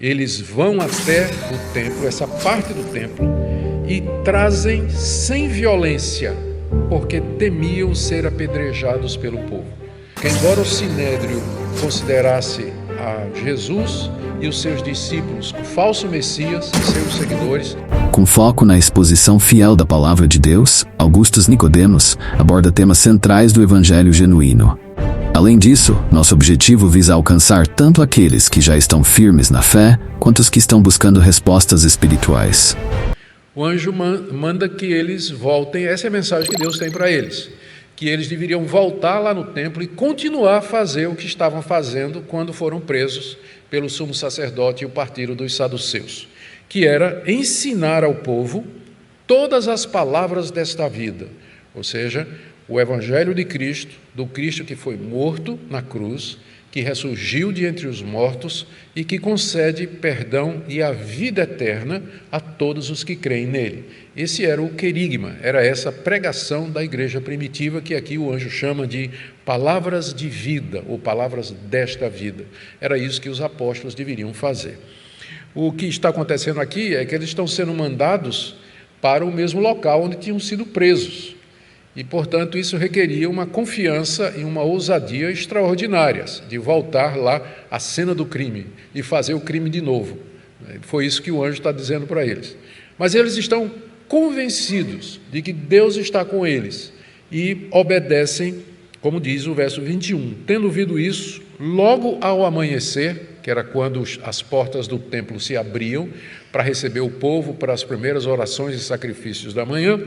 Eles vão até o templo, essa parte do templo, e trazem sem violência, porque temiam ser apedrejados pelo povo. Que embora o Sinédrio considerasse a Jesus e os seus discípulos o falso Messias e seus seguidores, com foco na exposição fiel da palavra de Deus, Augustus Nicodemos aborda temas centrais do evangelho genuíno. Além disso, nosso objetivo visa alcançar tanto aqueles que já estão firmes na fé, quanto os que estão buscando respostas espirituais. O anjo manda que eles voltem, essa é a mensagem que Deus tem para eles, que eles deveriam voltar lá no templo e continuar a fazer o que estavam fazendo quando foram presos pelo sumo sacerdote e o partido dos saduceus, que era ensinar ao povo todas as palavras desta vida, ou seja, o evangelho de Cristo, do Cristo que foi morto na cruz, que ressurgiu de entre os mortos e que concede perdão e a vida eterna a todos os que creem nele. Esse era o querigma, era essa pregação da igreja primitiva que aqui o anjo chama de palavras de vida, ou palavras desta vida. Era isso que os apóstolos deveriam fazer. O que está acontecendo aqui é que eles estão sendo mandados para o mesmo local onde tinham sido presos. E, portanto, isso requeria uma confiança e uma ousadia extraordinárias de voltar lá à cena do crime e fazer o crime de novo. Foi isso que o anjo está dizendo para eles. Mas eles estão convencidos de que Deus está com eles e obedecem, como diz o verso 21. Tendo ouvido isso, logo ao amanhecer, que era quando as portas do templo se abriam para receber o povo para as primeiras orações e sacrifícios da manhã,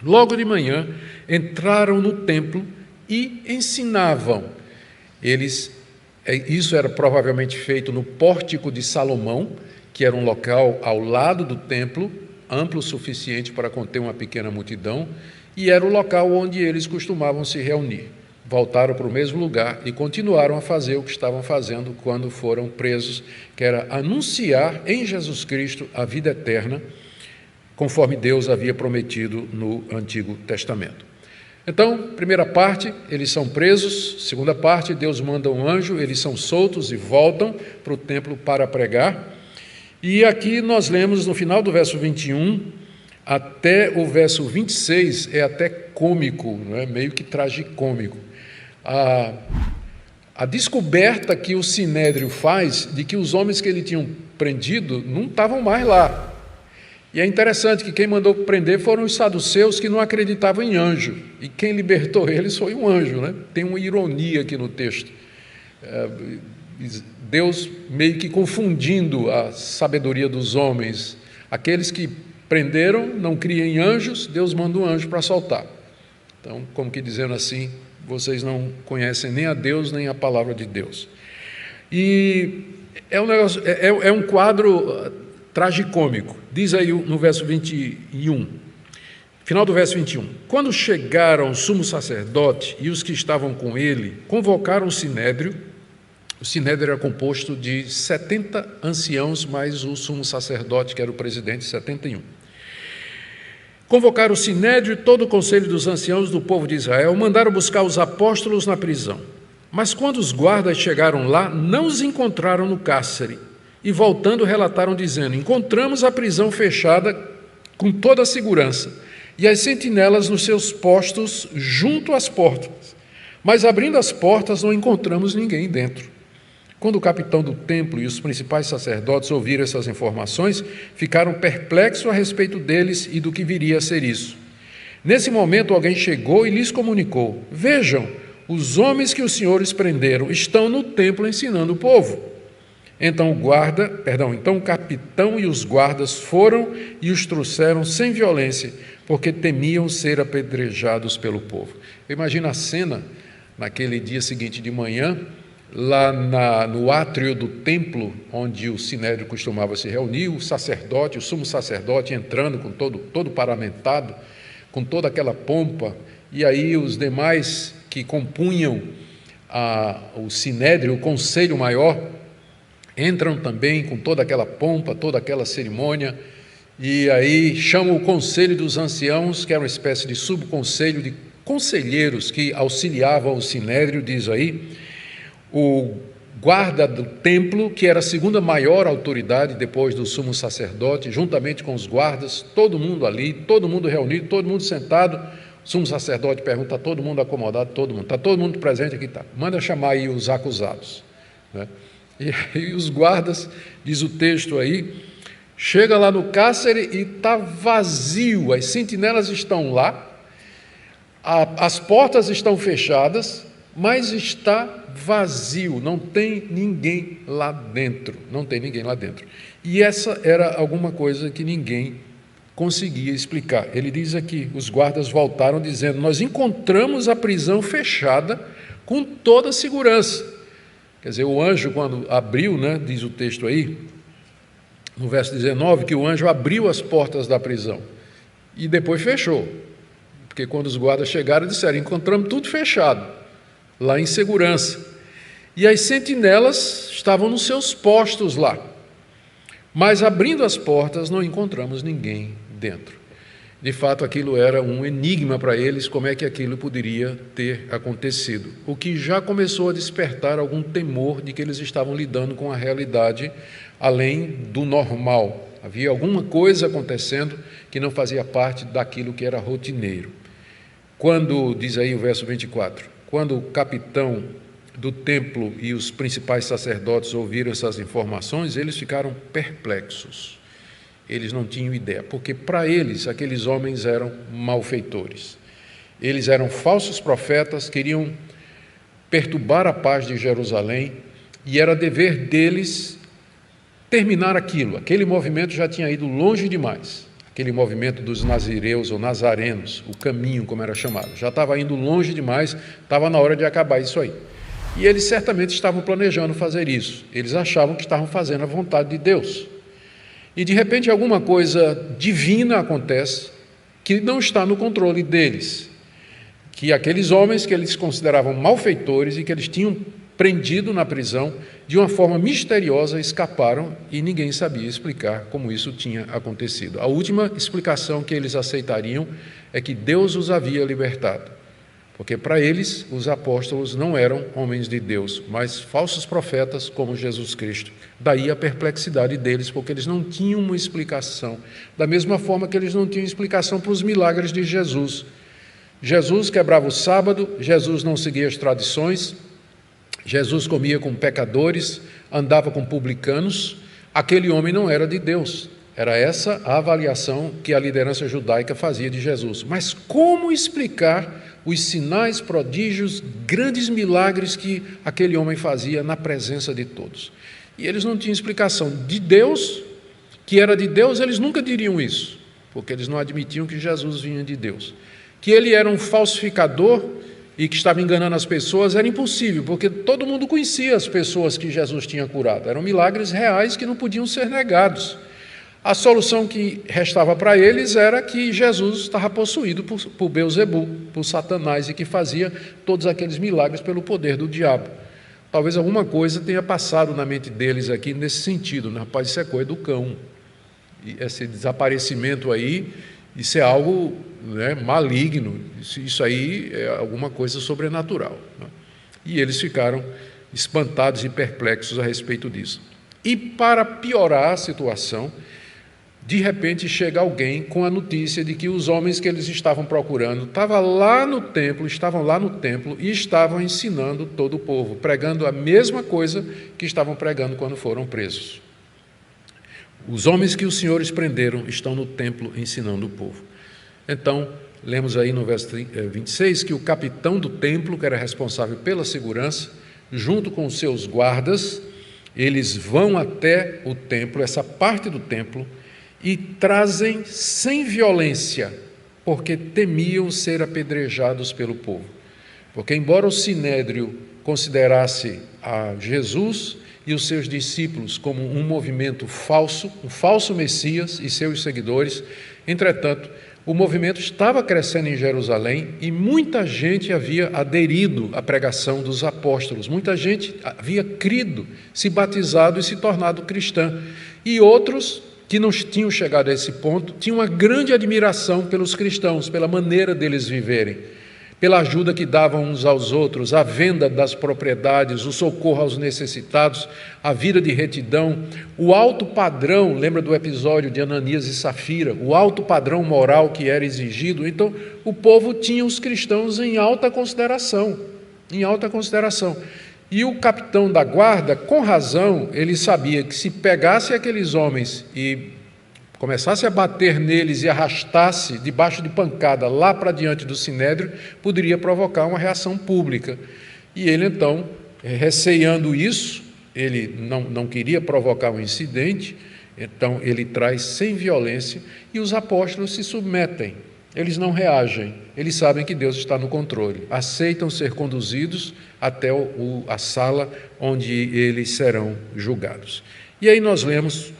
logo de manhã, entraram no templo e ensinavam. Isso era provavelmente feito no pórtico de Salomão, que era um local ao lado do templo, amplo o suficiente para conter uma pequena multidão, e era o local onde eles costumavam se reunir. Voltaram para o mesmo lugar e continuaram a fazer o que estavam fazendo quando foram presos, que era anunciar em Jesus Cristo a vida eterna, conforme Deus havia prometido no Antigo Testamento. Então, primeira parte, eles são presos. Segunda parte, Deus manda um anjo, eles são soltos e voltam para o templo para pregar. E aqui nós lemos no final do verso 21 até o verso 26, é até cômico, não é? Meio que tragicômico. A descoberta que o Sinédrio faz de que os homens que ele tinham prendido não estavam mais lá. E é interessante que quem mandou prender foram os saduceus que não acreditavam em anjo. E quem libertou eles foi um anjo, né? Tem uma ironia aqui no texto. Deus meio que confundindo a sabedoria dos homens. Aqueles que prenderam, não criam em anjos, Deus manda um anjo para soltar. Então, como que dizendo assim, vocês não conhecem nem a Deus, nem a palavra de Deus. E é um quadro tragicômico. Diz aí no verso 21, final do verso 21. Quando chegaram o sumo sacerdote e os que estavam com ele, convocaram o Sinédrio. O Sinédrio era composto de 70 anciãos, mais o sumo sacerdote, que era o presidente, 71. Convocaram o Sinédrio e todo o conselho dos anciãos do povo de Israel, mandaram buscar os apóstolos na prisão. Mas quando os guardas chegaram lá, não os encontraram no cárcere. E voltando relataram dizendo, encontramos a prisão fechada com toda a segurança e as sentinelas nos seus postos junto às portas. Mas abrindo as portas não encontramos ninguém dentro. Quando o capitão do templo e os principais sacerdotes ouviram essas informações, ficaram perplexos a respeito deles e do que viria a ser isso. Nesse momento alguém chegou e lhes comunicou, vejam, os homens que os senhores prenderam estão no templo ensinando o povo. Então o capitão e os guardas foram e os trouxeram sem violência, porque temiam ser apedrejados pelo povo. Imagina a cena, naquele dia seguinte de manhã, lá no átrio do templo, onde o Sinédrio costumava se reunir, o sumo sacerdote entrando com todo paramentado, com toda aquela pompa, e aí os demais que compunham o Sinédrio, o conselho maior, entram também com toda aquela pompa, toda aquela cerimônia, e aí chamam o conselho dos anciãos, que era uma espécie de subconselho de conselheiros que auxiliavam o Sinédrio, diz aí. O guarda do templo, que era a segunda maior autoridade depois do sumo sacerdote, juntamente com os guardas, todo mundo ali, todo mundo reunido, todo mundo sentado. O sumo sacerdote pergunta, está todo mundo acomodado? Todo mundo. Está todo mundo presente aqui? Tá. Manda chamar aí os acusados. Né? E aí os guardas, diz o texto aí, chega lá no cárcere e está vazio, as sentinelas estão lá, as portas estão fechadas, mas está vazio, não tem ninguém lá dentro, não tem ninguém lá dentro. E essa era alguma coisa que ninguém conseguia explicar. Ele diz aqui, os guardas voltaram dizendo, nós encontramos a prisão fechada com toda a segurança. Quer dizer, o anjo quando abriu, né, diz o texto aí, no verso 19, que o anjo abriu as portas da prisão e depois fechou. Porque quando os guardas chegaram, disseram, encontramos tudo fechado, lá em segurança. E as sentinelas estavam nos seus postos lá. Mas abrindo as portas, não encontramos ninguém dentro. De fato, aquilo era um enigma para eles, como é que aquilo poderia ter acontecido. O que já começou a despertar algum temor de que eles estavam lidando com a realidade além do normal. Havia alguma coisa acontecendo que não fazia parte daquilo que era rotineiro. Quando, diz aí o verso 24, quando o capitão do templo e os principais sacerdotes ouviram essas informações, eles ficaram perplexos. Eles não tinham ideia, porque para eles aqueles homens eram malfeitores. Eles eram falsos profetas, queriam perturbar a paz de Jerusalém e era dever deles terminar aquilo. Aquele movimento já tinha ido longe demais. Aquele movimento dos nazireus ou nazarenos, o caminho, como era chamado, já estava indo longe demais, estava na hora de acabar isso aí. E eles certamente estavam planejando fazer isso. Eles achavam que estavam fazendo a vontade de Deus. E de repente alguma coisa divina acontece que não está no controle deles. Que aqueles homens que eles consideravam malfeitores e que eles tinham prendido na prisão, de uma forma misteriosa escaparam e ninguém sabia explicar como isso tinha acontecido. A última explicação que eles aceitariam é que Deus os havia libertado, porque para eles os apóstolos não eram homens de Deus, mas falsos profetas como Jesus Cristo. Daí a perplexidade deles, porque eles não tinham uma explicação, da mesma forma que eles não tinham explicação para os milagres de Jesus. Jesus quebrava o sábado, Jesus não seguia as tradições, Jesus comia com pecadores, andava com publicanos, aquele homem não era de Deus. Era essa a avaliação que a liderança judaica fazia de Jesus. Mas como explicar os sinais, prodígios, grandes milagres que aquele homem fazia na presença de todos? E eles não tinham explicação. De Deus, que era de Deus, eles nunca diriam isso, porque eles não admitiam que Jesus vinha de Deus. Que ele era um falsificador e que estava enganando as pessoas, era impossível, porque todo mundo conhecia as pessoas que Jesus tinha curado. Eram milagres reais que não podiam ser negados. A solução que restava para eles era que Jesus estava possuído por Beelzebul, por Satanás, e que fazia todos aqueles milagres pelo poder do diabo. Talvez alguma coisa tenha passado na mente deles aqui nesse sentido, né? Rapaz, isso é coisa do cão. E esse desaparecimento aí, isso é algo, né, maligno, isso aí é alguma coisa sobrenatural. Né? E eles ficaram espantados e perplexos a respeito disso. E para piorar a situação, de repente chega alguém com a notícia de que os homens que eles estavam procurando estavam lá no templo e estavam ensinando todo o povo, pregando a mesma coisa que estavam pregando quando foram presos. Os homens que os senhores prenderam estão no templo ensinando o povo. Então, lemos aí no verso 26 que o capitão do templo, que era responsável pela segurança, junto com os seus guardas, eles vão até o templo, essa parte do templo, e trazem sem violência, porque temiam ser apedrejados pelo povo. Porque embora o Sinédrio considerasse a Jesus e os seus discípulos como um movimento falso, um falso Messias e seus seguidores, entretanto, o movimento estava crescendo em Jerusalém e muita gente havia aderido à pregação dos apóstolos, muita gente havia crido, se batizado e se tornado cristã. E outros que não tinham chegado a esse ponto tinham uma grande admiração pelos cristãos, pela maneira deles viverem, pela ajuda que davam uns aos outros, a venda das propriedades, o socorro aos necessitados, a vida de retidão, o alto padrão, lembra do episódio de Ananias e Safira, o alto padrão moral que era exigido. Então, o povo tinha os cristãos em alta consideração, em alta consideração. E o capitão da guarda, com razão, ele sabia que se pegasse aqueles homens e começasse a bater neles e arrastasse debaixo de pancada lá para diante do Sinédrio, poderia provocar uma reação pública. E ele, então, receando isso, ele não queria provocar um incidente, então ele traz sem violência e os apóstolos se submetem. Eles não reagem, eles sabem que Deus está no controle, aceitam ser conduzidos até a sala onde eles serão julgados. E aí nós lemos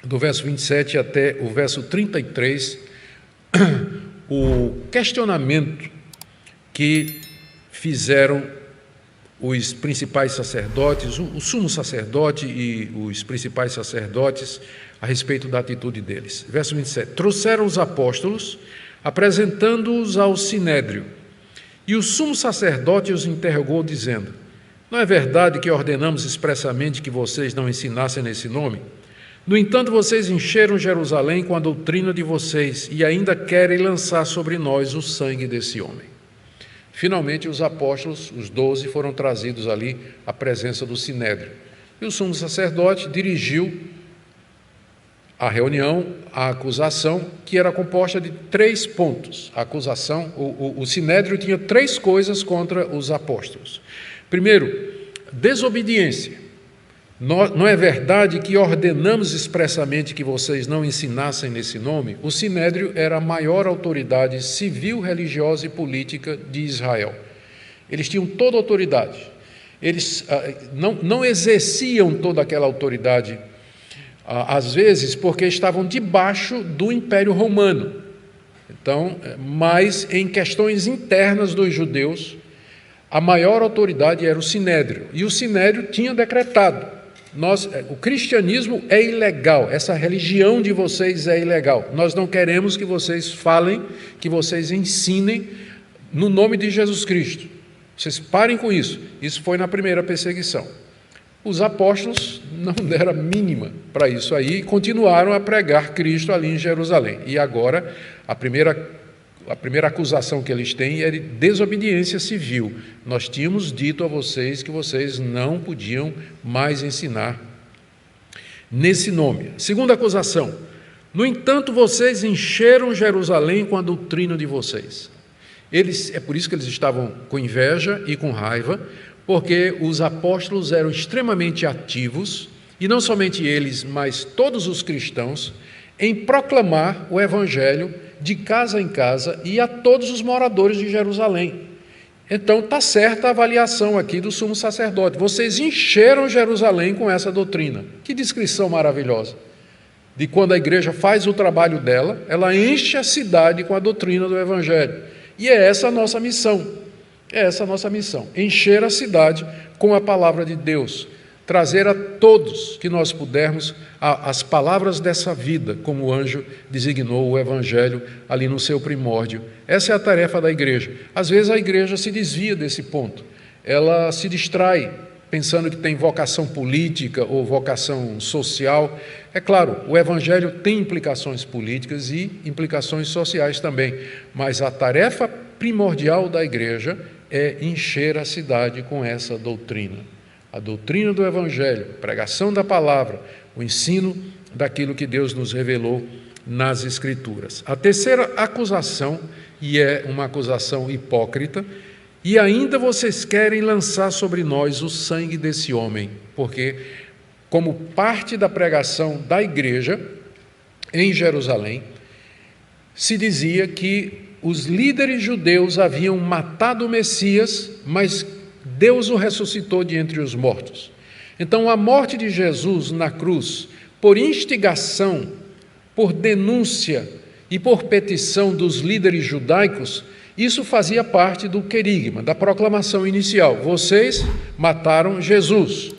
do verso 27 até o verso 33, o questionamento que fizeram os principais sacerdotes, o sumo sacerdote e os principais sacerdotes a respeito da atitude deles. Verso 27, trouxeram os apóstolos, apresentando-os ao Sinédrio, e o sumo sacerdote os interrogou, dizendo: não é verdade que ordenamos expressamente que vocês não ensinassem nesse nome? No entanto, vocês encheram Jerusalém com a doutrina de vocês e ainda querem lançar sobre nós o sangue desse homem. Finalmente, os apóstolos, os 12, foram trazidos ali à presença do Sinédrio. E o sumo sacerdote dirigiu a reunião, a acusação, que era composta de 3 pontos. A acusação, o Sinédrio tinha 3 coisas contra os apóstolos. Primeiro, desobediência. Não é verdade que ordenamos expressamente que vocês não ensinassem nesse nome? O Sinédrio era a maior autoridade civil, religiosa e política de Israel. Eles tinham toda a autoridade. Eles não exerciam toda aquela autoridade, às vezes, porque estavam debaixo do Império Romano. Então, mas em questões internas dos judeus, a maior autoridade era o Sinédrio. E o Sinédrio tinha decretado: o cristianismo é ilegal, essa religião de vocês é ilegal. Nós não queremos que vocês falem, que vocês ensinem no nome de Jesus Cristo. Vocês parem com isso. Isso foi na primeira perseguição. Os apóstolos não deram a mínima para isso aí e continuaram a pregar Cristo ali em Jerusalém. E agora, a primeira acusação que eles têm é de desobediência civil. Nós tínhamos dito a vocês que vocês não podiam mais ensinar nesse nome. Segunda acusação: no entanto, vocês encheram Jerusalém com a doutrina de vocês. É por isso que eles estavam com inveja e com raiva, porque os apóstolos eram extremamente ativos, e não somente eles, mas todos os cristãos, em proclamar o evangelho de casa em casa e a todos os moradores de Jerusalém. Então está certa a avaliação aqui do sumo sacerdote. Vocês encheram Jerusalém com essa doutrina. Que descrição maravilhosa! De quando a igreja faz o trabalho dela, ela enche a cidade com a doutrina do evangelho. E é essa a nossa missão. É essa a nossa missão, encher a cidade com a palavra de Deus, trazer a todos que nós pudermos as palavras dessa vida, como o anjo designou o evangelho ali no seu primórdio. Essa é a tarefa da igreja. Às vezes a igreja se desvia desse ponto, ela se distrai, pensando que tem vocação política ou vocação social. É claro, o evangelho tem implicações políticas e implicações sociais também, mas a tarefa primordial da igreja é encher a cidade com essa doutrina. A doutrina do evangelho, a pregação da palavra, o ensino daquilo que Deus nos revelou nas Escrituras. A terceira acusação, e é uma acusação hipócrita: e ainda vocês querem lançar sobre nós o sangue desse homem, porque, como parte da pregação da igreja em Jerusalém, se dizia que os líderes judeus haviam matado o Messias, mas Deus o ressuscitou de entre os mortos. Então, a morte de Jesus na cruz, por instigação, por denúncia e por petição dos líderes judaicos, isso fazia parte do querigma, da proclamação inicial. Vocês mataram Jesus.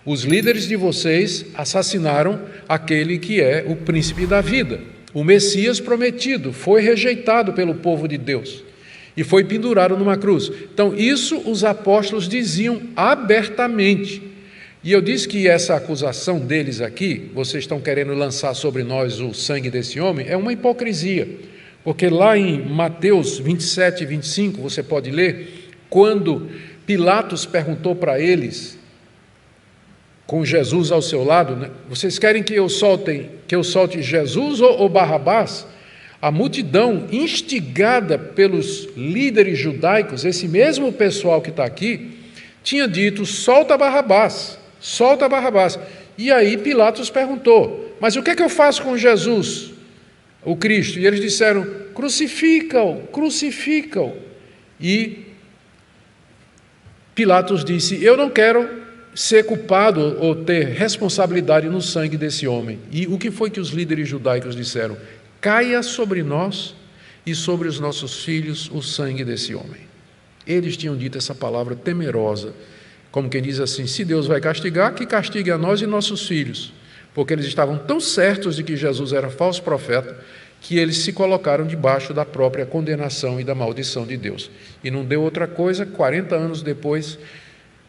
Os líderes de vocês assassinaram aquele que é o príncipe da vida. O Messias prometido foi rejeitado pelo povo de Deus. e foi pendurado numa cruz. Então, isso os apóstolos diziam abertamente. E eu disse que essa acusação deles aqui, vocês estão querendo lançar sobre nós o sangue desse homem, é uma hipocrisia. Porque lá em Mateus 27 e 25, você pode ler, quando Pilatos perguntou para eles, com Jesus ao seu lado, né, vocês querem que eu solte Jesus ou Barrabás? A multidão, instigada pelos líderes judaicos, esse mesmo pessoal que está aqui, tinha dito, solta Barrabás, solta Barrabás. E aí Pilatos perguntou, mas o que é que eu faço com Jesus, o Cristo? E eles disseram, crucifica-o, crucifica-o. E Pilatos disse, eu não quero ser culpado ou ter responsabilidade no sangue desse homem. E o que foi que os líderes judaicos disseram? Caia sobre nós e sobre os nossos filhos o sangue desse homem. Eles tinham dito essa palavra temerosa, como quem diz assim, se Deus vai castigar, que castigue a nós e nossos filhos, porque eles estavam tão certos de que Jesus era falso profeta, que eles se colocaram debaixo da própria condenação e da maldição de Deus. E não deu outra coisa, 40 anos depois,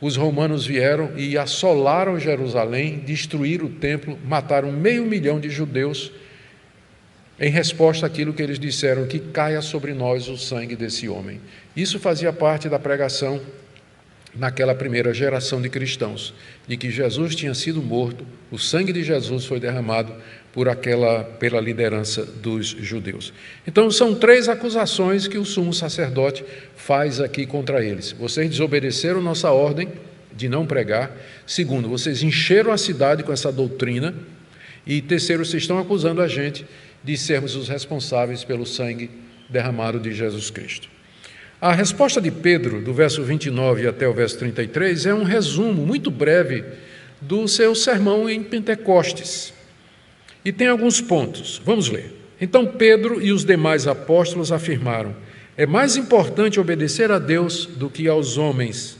os romanos vieram e assolaram Jerusalém, destruíram o templo, mataram 500.000 de judeus, em resposta àquilo que eles disseram, que caia sobre nós o sangue desse homem. Isso fazia parte da pregação naquela primeira geração de cristãos, de que Jesus tinha sido morto, o sangue de Jesus foi derramado pela liderança dos judeus. Então, são 3 acusações que o sumo sacerdote faz aqui contra eles. Vocês desobedeceram nossa ordem de não pregar. Segundo, vocês encheram a cidade com essa doutrina. E terceiro, vocês estão acusando a gente de sermos os responsáveis pelo sangue derramado de Jesus Cristo. A resposta de Pedro, do verso 29 até o verso 33, é um resumo muito breve do seu sermão em Pentecostes. E tem alguns pontos. Vamos ler. Então Pedro e os demais apóstolos afirmaram, é mais importante obedecer a Deus do que aos homens.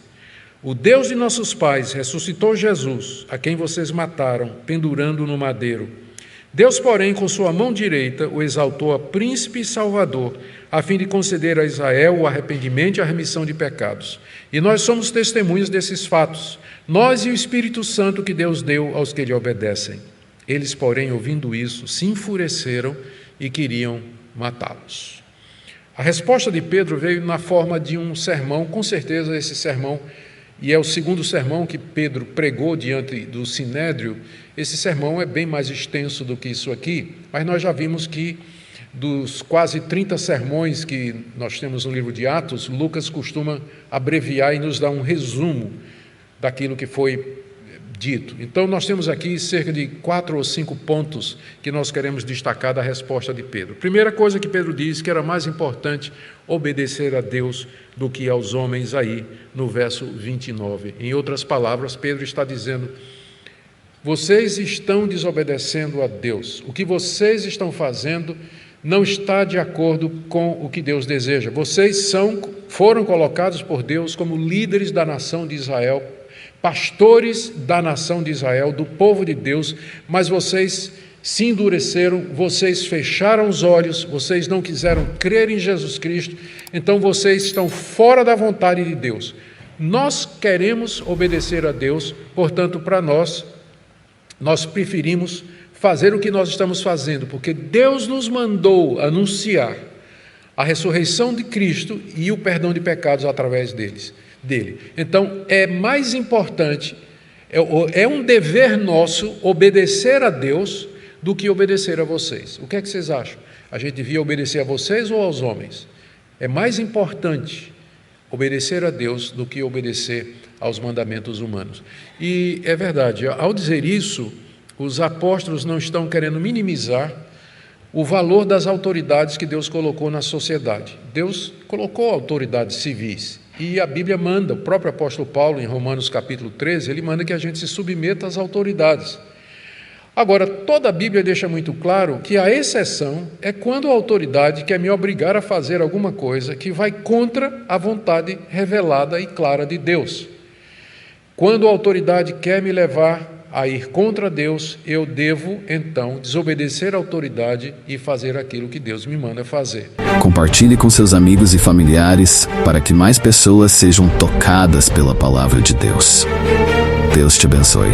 O Deus de nossos pais ressuscitou Jesus, a quem vocês mataram, pendurando no madeiro. Deus, porém, com sua mão direita, o exaltou a príncipe e salvador, a fim de conceder a Israel o arrependimento e a remissão de pecados. E nós somos testemunhas desses fatos, nós e o Espírito Santo que Deus deu aos que lhe obedecem. Eles, porém, ouvindo isso, se enfureceram e queriam matá-los. A resposta de Pedro veio na forma de um sermão, com certeza esse sermão, e é o segundo sermão que Pedro pregou diante do Sinédrio. Esse sermão é bem mais extenso do que isso aqui, mas nós já vimos que dos quase 30 sermões que nós temos no livro de Atos, Lucas costuma abreviar e nos dar um resumo daquilo que foi dito. Então, nós temos aqui cerca de 4 ou 5 pontos que nós queremos destacar da resposta de Pedro. Primeira coisa que Pedro diz, que era mais importante obedecer a Deus do que aos homens, aí no verso 29. Em outras palavras, Pedro está dizendo, vocês estão desobedecendo a Deus. O que vocês estão fazendo não está de acordo com o que Deus deseja. Vocês foram colocados por Deus como líderes da nação de Israel, pastores da nação de Israel, do povo de Deus, mas vocês se endureceram, vocês fecharam os olhos, vocês não quiseram crer em Jesus Cristo, então vocês estão fora da vontade de Deus. Nós queremos obedecer a Deus, portanto, para nós preferimos fazer o que nós estamos fazendo, porque Deus nos mandou anunciar a ressurreição de Cristo e o perdão de pecados através dele. Então, é mais importante, é um dever nosso obedecer a Deus do que obedecer a vocês. O que é que vocês acham? A gente devia obedecer a vocês ou aos homens? É mais importante obedecer a Deus do que obedecer aos mandamentos humanos. E é verdade, ao dizer isso, os apóstolos não estão querendo minimizar o valor das autoridades que Deus colocou na sociedade. Deus colocou autoridades civis. E a Bíblia manda, o próprio apóstolo Paulo, em Romanos capítulo 13, ele manda que a gente se submeta às autoridades. Agora, toda a Bíblia deixa muito claro que a exceção é quando a autoridade quer me obrigar a fazer alguma coisa que vai contra a vontade revelada e clara de Deus. Quando a autoridade quer me levar a ir contra Deus, eu devo, então, desobedecer a autoridade e fazer aquilo que Deus me manda fazer. Compartilhe com seus amigos e familiares para que mais pessoas sejam tocadas pela palavra de Deus. Deus te abençoe.